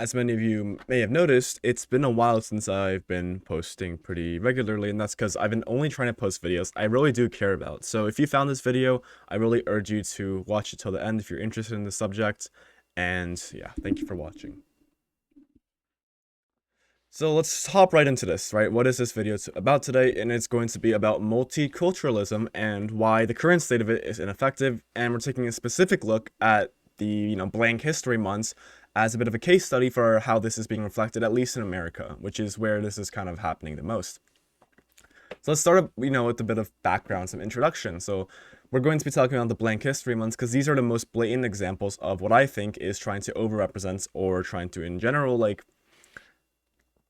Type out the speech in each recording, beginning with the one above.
As many of you may have noticed, it's been a while since I've been posting pretty regularly, and that's because I've been only trying to post videos I really do care about. So if you found this video, I really urge you to watch it till the end if you're interested in the subject. And yeah, thank you for watching. So let's hop right into this, right? What is this video about today? And it's going to be about multiculturalism and why the current state of it is ineffective. And we're taking a specific look at the, blank history months as a bit of a case study for how this is being reflected, at least in America, which is where this is kind of happening the most. So let's start up, with a bit of background, some introduction. So we're going to be talking about the blank history months because these are the most blatant examples of what I think is trying to overrepresent or trying to, in general,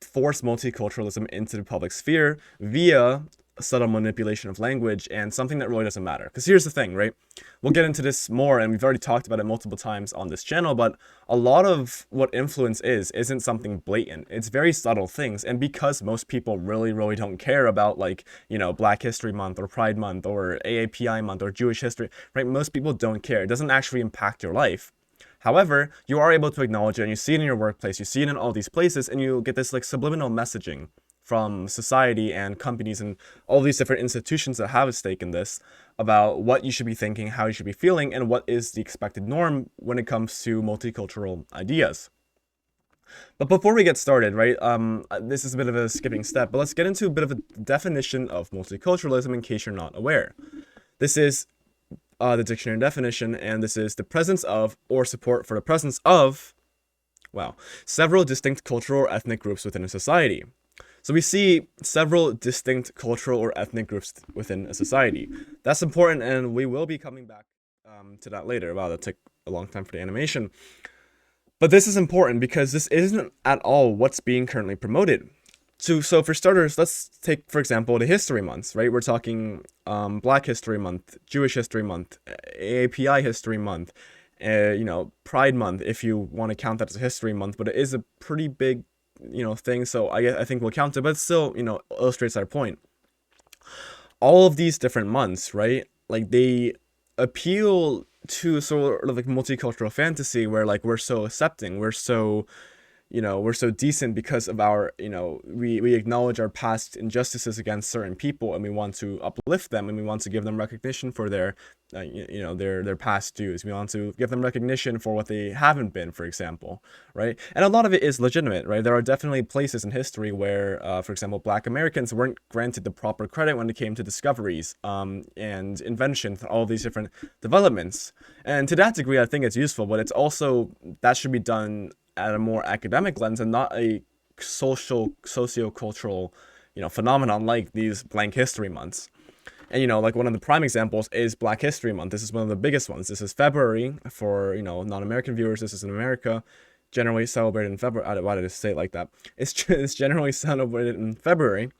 force multiculturalism into the public sphere via subtle manipulation of language and something that really doesn't matter. Because here's the thing, right? We'll get into this more, and we've already talked about it multiple times on this channel, but a lot of what influence isn't something blatant. It's very subtle things, and because most people really, really don't care about, Black History Month or Pride Month or AAPI Month or Jewish history, right? Most people don't care. It doesn't actually impact your life. However, you are able to acknowledge it, and you see it in your workplace, you see it in all these places, and you get this subliminal messaging from society and companies and all these different institutions that have a stake in this about what you should be thinking, how you should be feeling, and what is the expected norm when it comes to multicultural ideas. But before we get started, right, this is a bit of a skipping step, but let's get into a bit of a definition of multiculturalism in case you're not aware. This is the dictionary definition, and this is the presence of or support for the presence of, several distinct cultural or ethnic groups within a society. So we see several distinct cultural or ethnic groups within a society. That's important, and we will be coming back to that later. Wow, that took a long time for the animation. But this is important because this isn't at all what's being currently promoted. So for starters, let's take, for example, the history months, right? We're talking Black History Month, Jewish History Month, AAPI History Month, Pride Month, if you want to count that as a history month, but it is a pretty big, thing, so I think we'll count it, but it still, illustrates our point. All of these different months, right? They appeal to sort of multicultural fantasy where, we're so accepting, we're so decent because of our, we acknowledge our past injustices against certain people, and we want to uplift them, and we want to give them recognition for their, their past dues. We want to give them recognition for what they haven't been, for example, right? And a lot of it is legitimate, right? There are definitely places in history where, for example, Black Americans weren't granted the proper credit when it came to discoveries, and inventions, all these different developments. And to that degree, I think it's useful, but it's also, that should be done at a more academic lens and not a socio-cultural, phenomenon like these blank history months. And, one of the prime examples is Black History Month. This is one of the biggest ones. This is February for, non-American viewers. This is in America, generally celebrated in February. Why did I say it like that? It's generally celebrated in February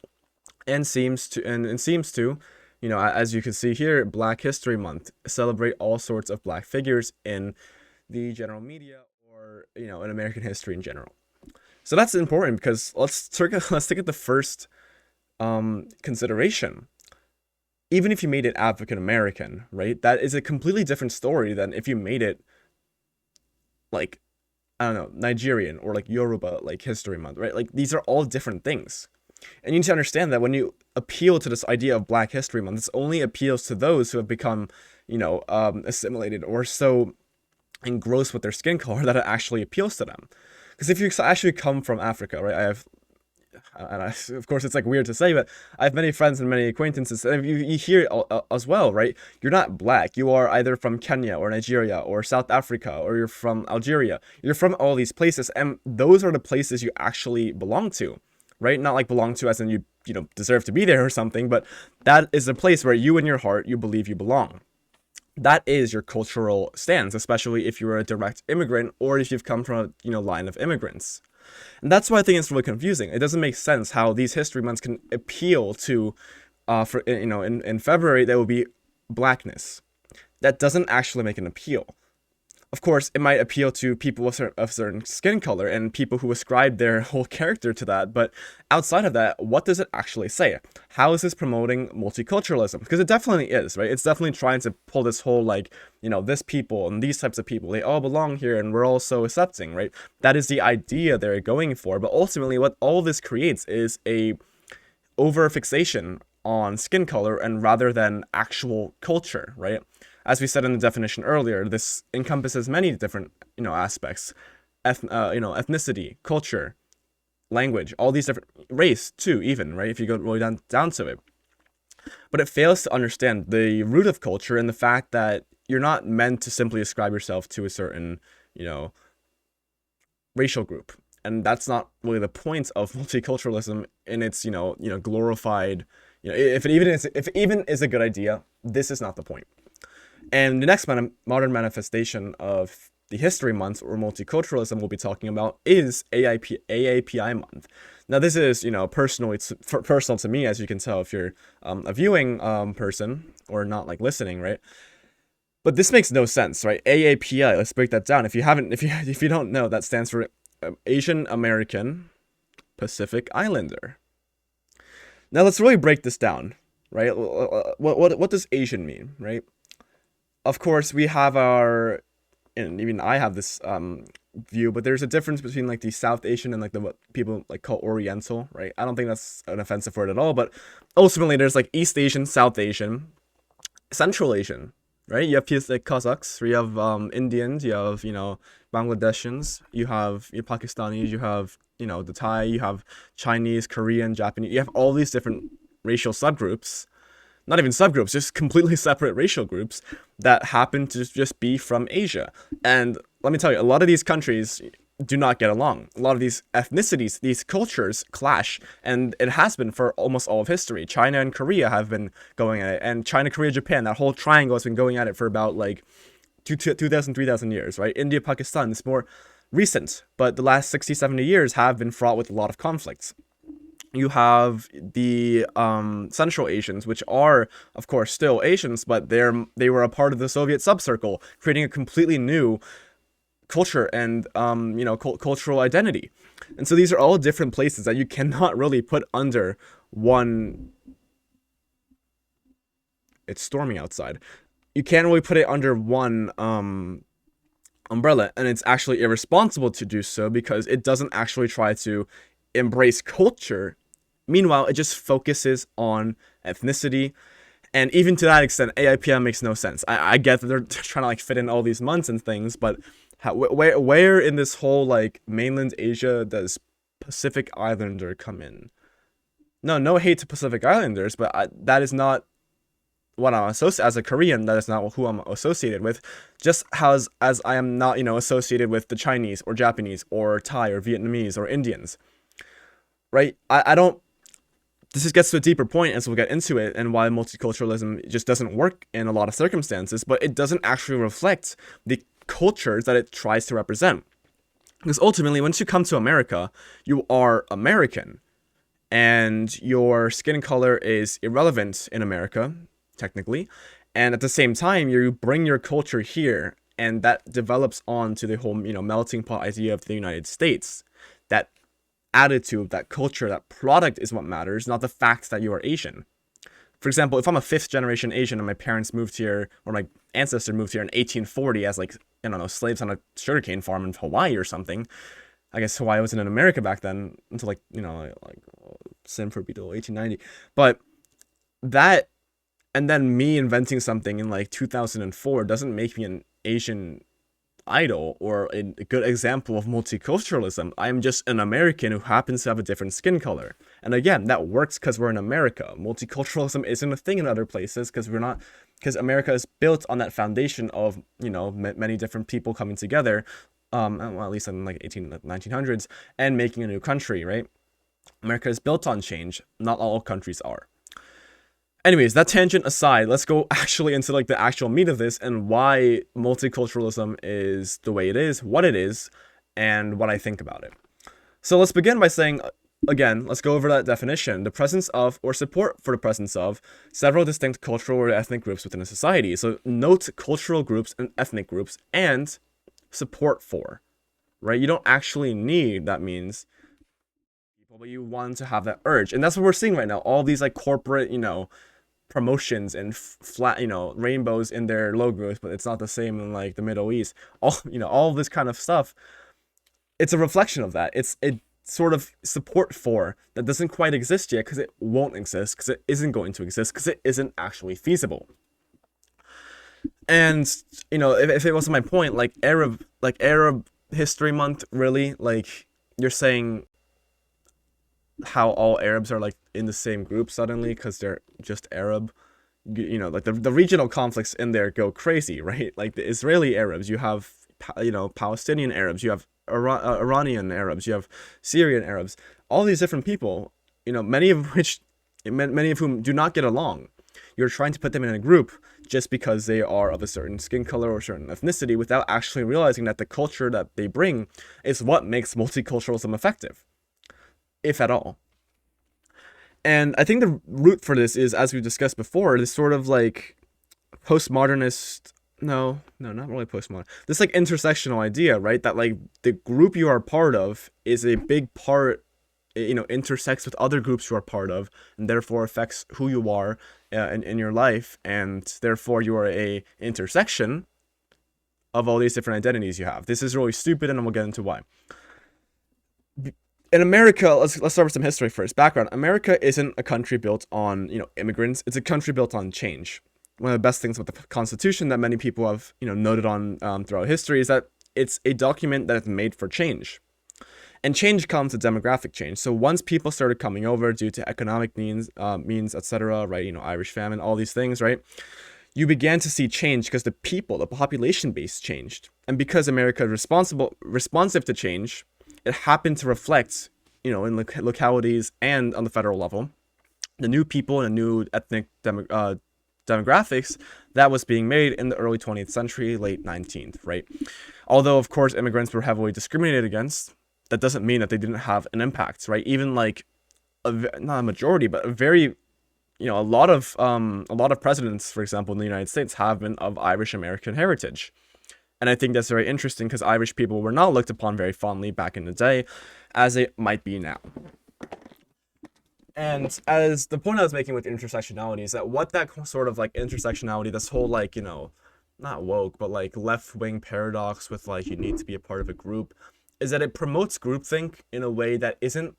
and seems to, as you can see here, Black History Month celebrate all sorts of Black figures in the general media, or in American history in general. So that's important because let's take at the first consideration. Even if you made it African American, right, that is a completely different story than if you made it Nigerian or Yoruba History Month, right? These are all different things. And you need to understand that when you appeal to this idea of Black History Month, this only appeals to those who have become, assimilated or so engrossed with their skin color that it actually appeals to them. Because if you actually come from Africa, right, of course it's weird to say, but I have many friends and many acquaintances, and you hear it as well, right? You're not Black. You are either from Kenya or Nigeria or South Africa, or you're from Algeria. You're from all these places, and those are the places you actually belong to, right? Not belong to as in you deserve to be there or something, but that is a place where you in your heart, you believe you belong. That is your cultural stance, especially if you're a direct immigrant or if you've come from a line of immigrants. And that's why I think it's really confusing. It doesn't make sense how these history months can appeal to, in February, there will be Blackness. That doesn't actually make an appeal. Of course, it might appeal to people of certain skin color and people who ascribe their whole character to that. But outside of that, what does it actually say? How is this promoting multiculturalism? Because it definitely is, right? It's definitely trying to pull this whole, like, this people and these types of people, they all belong here and we're all so accepting, right? That is the idea they're going for. But ultimately, what all this creates is a over-fixation on skin color and rather than actual culture, right? As we said in the definition earlier, this encompasses many different, aspects, ethnicity, culture, language, all these different, race too, even, right? If you go really down to it. But it fails to understand the root of culture and the fact that you're not meant to simply ascribe yourself to a certain, racial group. And that's not really the point of multiculturalism in its, glorified, if it even is a good idea, this is not the point. And the next modern manifestation of the History Month or multiculturalism we'll be talking about is AAPI Month. Now, this is, personal to me, as you can tell if you're a viewing person or not like listening, right? But this makes no sense, right? AAPI, let's break that down. If you don't know, that stands for Asian American Pacific Islander. Now, let's really break this down, right? What does Asian mean, right? Of course, we have our, and even I have this view, but there's a difference between like the South Asian and like what people like call Oriental, right? I don't think that's an offensive word at all, but ultimately there's like East Asian, South Asian, Central Asian, right? You have people like Kazakhs, you have Indians, you have, Bangladeshis, you have your Pakistanis, you have, the Thai, you have Chinese, Korean, Japanese, you have all these different racial subgroups. Not even subgroups, just completely separate racial groups that happen to just be from Asia. And let me tell you, a lot of these countries do not get along. A lot of these ethnicities, these cultures clash, and it has been for almost all of history. China and Korea have been going at it, and China, Korea, Japan, that whole triangle has been going at it for about like 2,000, 3,000 years, right? India, Pakistan, it's more recent, but the last 60, 70 years have been fraught with a lot of conflicts. You have the Central Asians, which are, of course, still Asians, but they were a part of the Soviet subcircle, creating a completely new culture and cultural identity. And so these are all different places that you cannot really put under one. It's storming outside. You can't really put it under one umbrella, and it's actually irresponsible to do so because it doesn't actually try to embrace culture. Meanwhile, it just focuses on ethnicity, and even to that extent, AIPM makes no sense. I get that they're trying to like fit in all these months and things, but where in this whole like mainland Asia does Pacific Islander come in? No hate to Pacific Islanders, but that is not what I'm associated as a Korean. That is not who I'm associated with. Just as I am not associated with the Chinese or Japanese or Thai or Vietnamese or Indians, right? I don't. This just gets to a deeper point as we'll get into it and why multiculturalism just doesn't work in a lot of circumstances, but it doesn't actually reflect the cultures that it tries to represent. Because ultimately, once you come to America, you are American, and your skin color is irrelevant in America, technically, and at the same time, you bring your culture here, and that develops onto the whole, melting pot idea of the United States. That attitude, that culture, that product is what matters, not the fact that you are Asian. For example, if I'm a 5th generation Asian and my parents moved here, or my ancestor moved here in 1840 as like, slaves on a sugarcane farm in Hawaii or something. I guess Hawaii wasn't in America back then until like sin for beetle 1890. But that, and then me inventing something in like 2004 doesn't make me an Asian idol or a good example of multiculturalism. I'm just an American who happens to have a different skin color. And again, that works because we're in America. Multiculturalism isn't a thing in other places because America is built on that foundation of, many different people coming together, well, at least in like 1900s, and making a new country, right? America is built on change. Not all countries are. Anyways, that tangent aside, let's go actually into like the actual meat of this and why multiculturalism is the way it is, what it is, and what I think about it. So let's begin by saying, again, let's go over that definition: the presence of or support for the presence of several distinct cultural or ethnic groups within a society. So note cultural groups and ethnic groups, and support for, right? You don't actually need, that means, people, but you want to have that urge. And that's what we're seeing right now. All these like corporate, promotions and flat, rainbows in their logos, but it's not the same in like the Middle East. All this kind of stuff. It's a reflection of that. It's a sort of support for that doesn't quite exist yet because it won't exist, because it isn't going to exist, because it isn't actually feasible. And if it wasn't my point, like Arab History Month, really, like you're saying how all Arabs are like in the same group suddenly because they're just Arab. Like the regional conflicts in there go crazy, right? Like the Israeli Arabs, you have Palestinian Arabs, you have Iranian Arabs, you have Syrian Arabs, all these different people, many of whom do not get along. You're trying to put them in a group just because they are of a certain skin color or certain ethnicity without actually realizing that the culture that they bring is what makes multiculturalism effective, if at all. And I think the root for this is, as we discussed before, this sort of like postmodernist, no, not really postmodern, this like intersectional idea, right? That like the group you are part of is a big part, intersects with other groups you are part of, and therefore affects who you are in your life, and therefore you are a intersection of all these different identities you have. This is really stupid, and we'll get into why. In America, let's start with some history first. Background: America isn't a country built on immigrants. It's a country built on change. One of the best things with the Constitution that many people have noted on throughout history is that it's a document that is made for change. And change comes with demographic change. So once people started coming over due to economic means, etc., right? Irish famine, all these things, right? You began to see change because the population base changed, and because America is responsive to change, it happened to reflect, in localities and on the federal level, the new people and new ethnic demographics that was being made in the early 20th century, late 19th, right? Although, of course, immigrants were heavily discriminated against, that doesn't mean that they didn't have an impact, right? Even like, not a majority, but a very, a lot of presidents, for example, in the United States have been of Irish American heritage. And I think that's very interesting because Irish people were not looked upon very fondly back in the day, as it might be now. And as the point I was making with intersectionality is that what that sort of like intersectionality, this whole like, not woke, but like left-wing paradox with like you need to be a part of a group, is that it promotes groupthink in a way that isn't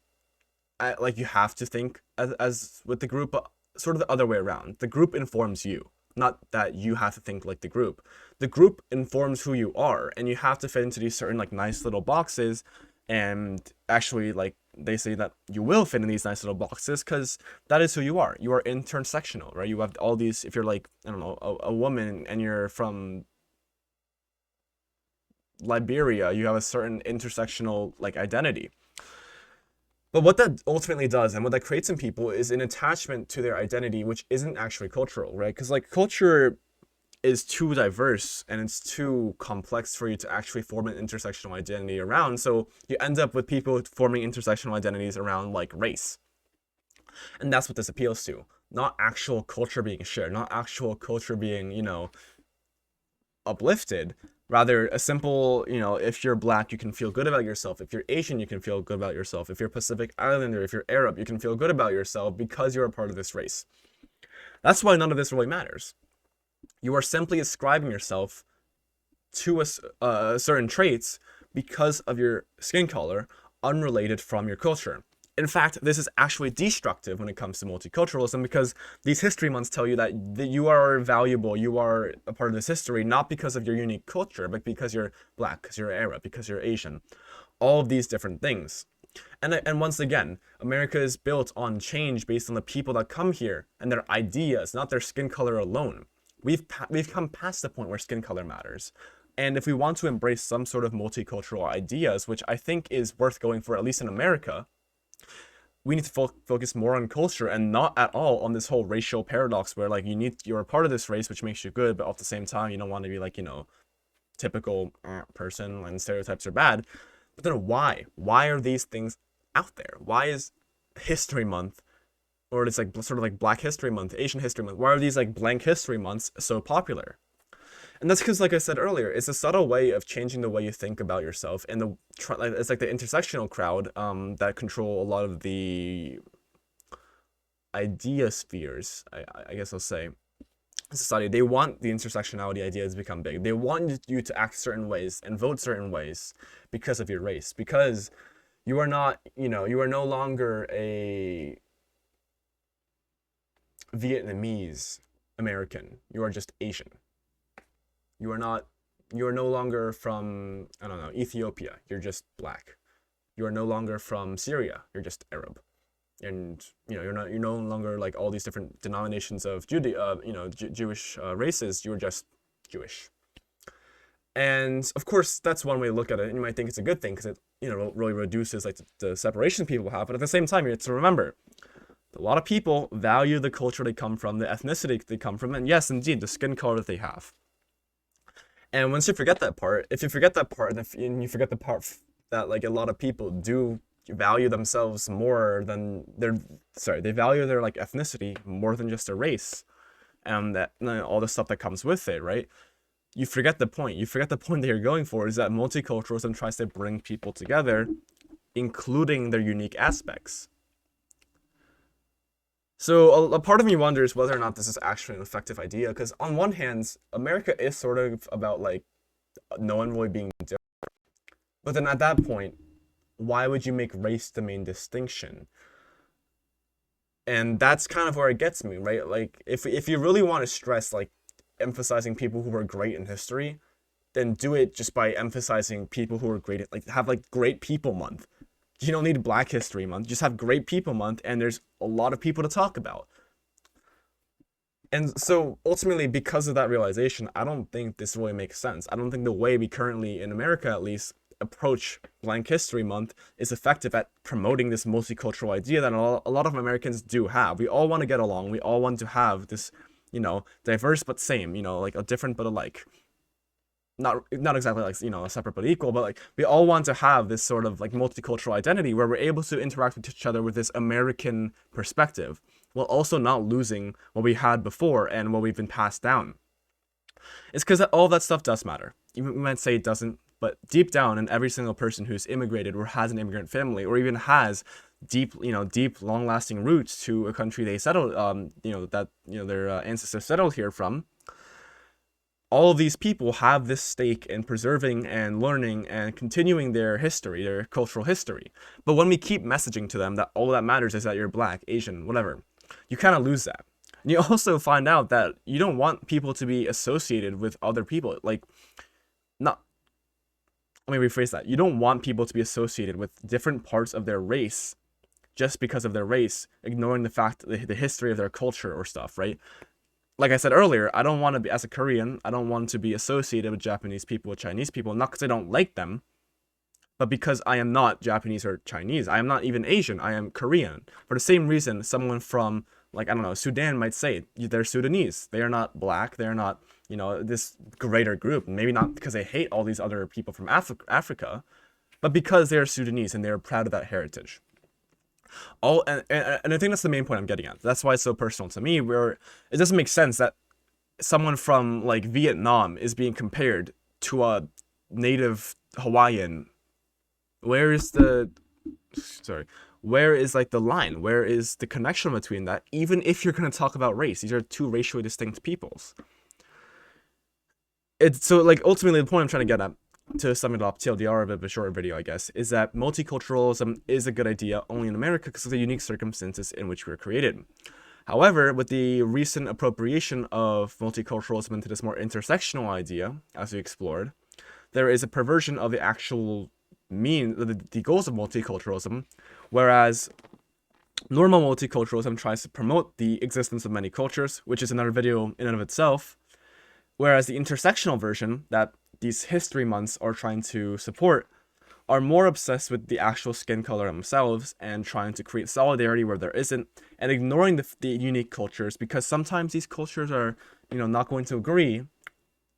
like you have to think as with the group, but sort of the other way around. The group informs you, not that you have to think like the group. The group informs who you are, and you have to fit into these certain like nice little boxes. And actually, like they say that you will fit in these nice little boxes because that is who you are. You are intersectional, right? You have all these. If you're like, I don't know, a woman and you're from Liberia, you have a certain intersectional like identity. But what that ultimately does, and what that creates in people, is an attachment to their identity, which isn't actually cultural, right? Because like culture is too diverse and it's too complex for you to actually form an intersectional identity around. So you end up with people forming intersectional identities around like race. And that's what this appeals to. Not actual culture being shared, not actual culture being, uplifted. Rather, a simple, if you're Black, you can feel good about yourself. If you're Asian, you can feel good about yourself. If you're Pacific Islander, if you're Arab, you can feel good about yourself because you're a part of this race. That's why none of this really matters. You are simply ascribing yourself to certain traits because of your skin color, unrelated from your culture. In fact, this is actually destructive when it comes to multiculturalism, because these history months tell you that you are valuable, you are a part of this history, not because of your unique culture, but because you're Black, because you're Arab, because you're Asian. All of these different things. And once again, America is built on change based on the people that come here and their ideas, not their skin color alone. We've come past the point where skin color matters. And if we want to embrace some sort of multicultural ideas, which I think is worth going for, at least in America, we need to focus more on culture and not at all on this whole racial paradox where like you're a part of this race, which makes you good, but at the same time, you don't want to be like, typical person and stereotypes are bad. But then why? Why are these things out there? Why is History Month, or it's like sort of like Black History Month, Asian History Month, why are these like blank history months so popular? And that's because, like I said earlier, it's a subtle way of changing the way you think about yourself. And it's like the intersectional crowd that control a lot of the idea spheres, I guess I'll say, society. They want the intersectionality idea to become big. They want you to act certain ways and vote certain ways because of your race. Because you are not, you are no longer a Vietnamese American. You are just Asian. You are not, you are no longer from, I don't know, Ethiopia. You're just black. You are no longer from Syria. You're just Arab. And you're no longer like all these different denominations of Jewish races. You're just Jewish. And of course, that's one way to look at it. And you might think it's a good thing because it really reduces like the separation people have. But at the same time, you have to remember, a lot of people value the culture they come from, the ethnicity they come from, and yes, indeed, the skin color that they have. And once you forget that part, if you forget that part, and you forget the part that like a lot of people do value themselves more than they value their like ethnicity more than just their race, and that all the stuff that comes with it, right? You forget the point. You forget the point that you're going for is that multiculturalism tries to bring people together, including their unique aspects. So a part of me wonders whether or not this is actually an effective idea, because on one hand, America is sort of about like no one really being different. But then at that point, why would you make race the main distinction? And that's kind of where it gets me, right? Like if you really want to stress like emphasizing people who were great in history, then do it just by emphasizing people who are great at, like have like Great People Month. You don't need Black History Month. Just have Great People Month, and there's a lot of people to talk about. And so ultimately, because of that realization, I don't think this really makes sense. I don't think the way we currently, in America at least, approach Blank History Month is effective at promoting this multicultural idea that a lot of Americans do have. We all want to get along. We all want to have this, diverse but same, like a different but alike. Not exactly like a separate but equal, but like we all want to have this sort of like multicultural identity where we're able to interact with each other with this American perspective, while also not losing what we had before and what we've been passed down. It's because all that stuff does matter. You might say it doesn't, but deep down in every single person who's immigrated or has an immigrant family or even has deep, long-lasting roots to a country they settled, their ancestors settled here from, all of these people have this stake in preserving and learning and continuing their history, their cultural history. But when we keep messaging to them that all that matters is that you're Black, Asian, whatever, you kind of lose that. And you also find out that you don't want people to be associated with other people. Like, let me rephrase that. You don't want people to be associated with different parts of their race just because of their race, ignoring the fact that the history of their culture or stuff, right? Like I said earlier, I don't want to be, as a Korean, I don't want to be associated with Japanese people, with Chinese people, not because I don't like them, but because I am not Japanese or Chinese. I am not even Asian. I am Korean. For the same reason, someone from, like, I don't know, Sudan might say they're Sudanese. They are not Black. They are not, this greater group. Maybe not because they hate all these other people from Africa, but because they are Sudanese and they are proud of that heritage. And I think that's the main point I'm getting at. That's why it's so personal to me, where it doesn't make sense that someone from like Vietnam is being compared to a native Hawaiian. Where is like the line? Where is the connection between that? Even if you're going to talk about race, these are two racially distinct peoples. It's so like ultimately the point I'm trying to get at, to sum it up, TLDR of a shorter video, I guess, is that multiculturalism is a good idea only in America because of the unique circumstances in which we were created. However, with the recent appropriation of multiculturalism into this more intersectional idea, as we explored, there is a perversion of the actual the goals of multiculturalism, whereas normal multiculturalism tries to promote the existence of many cultures, which is another video in and of itself, whereas the intersectional version that these history months are trying to support are more obsessed with the actual skin color themselves and trying to create solidarity where there isn't, and ignoring the unique cultures, because sometimes these cultures are, not going to agree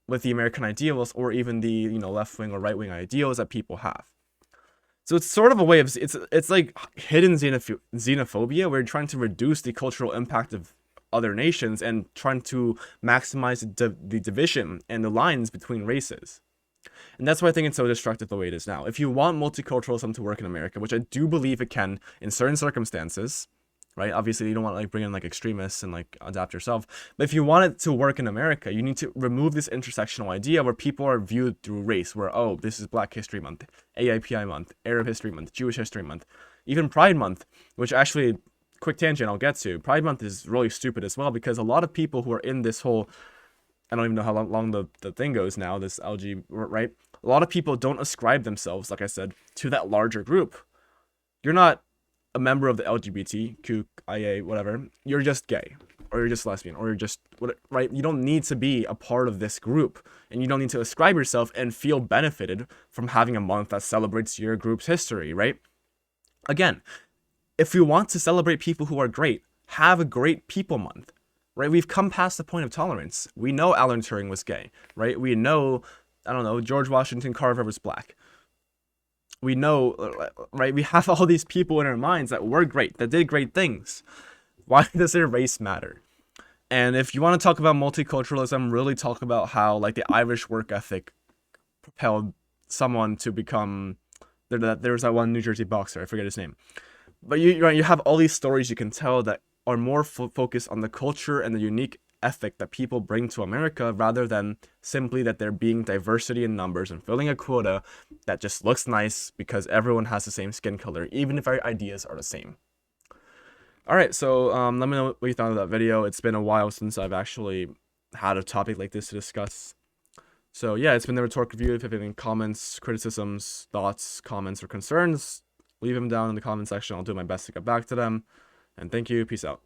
with the American ideals or even the, left-wing or right-wing ideals that people have. So it's sort of a way of, it's like hidden xenophobia where you're trying to reduce the cultural impact other nations and trying to maximize the division and the lines between races. And that's why I think it's so destructive the way it is now. If you want multiculturalism to work in America, which I do believe it can in certain circumstances, right? Obviously, you don't want to like bring in like extremists and like adapt yourself. But if you want it to work in America, you need to remove this intersectional idea where people are viewed through race, where, oh, this is Black History Month, AIPI Month, Arab History Month, Jewish History Month, even Pride Month, which actually, quick tangent I'll get to. Pride Month is really stupid as well because a lot of people who are in this whole, I don't even know how long the thing goes now, this LG, right? A lot of people don't ascribe themselves, like I said, to that larger group. You're not a member of the LGBTQIA, whatever. You're just gay, or you're just lesbian, or you're just, right? You don't need to be a part of this group, and you don't need to ascribe yourself and feel benefited from having a month that celebrates your group's history, right? Again, if you want to celebrate people who are great, have a great people month, right? We've come past the point of tolerance. We know Alan Turing was gay, right? We know, I don't know, George Washington Carver was black. We know, right? We have all these people in our minds that were great, that did great things. Why does their race matter? And if you want to talk about multiculturalism, really talk about how like the Irish work ethic propelled someone to become, there was that one New Jersey boxer, I forget his name. But you have all these stories you can tell that are more focused on the culture and the unique ethic that people bring to America rather than simply that there being diversity in numbers and filling a quota that just looks nice because everyone has the same skin color, even if our ideas are the same. Alright, so let me know what you thought of that video. It's been a while since I've actually had a topic like this to discuss. So yeah, it's been the Rhetoric Review. If you have any comments, criticisms, thoughts, comments, or concerns, leave them down in the comment section. I'll do my best to get back to them. And thank you. Peace out.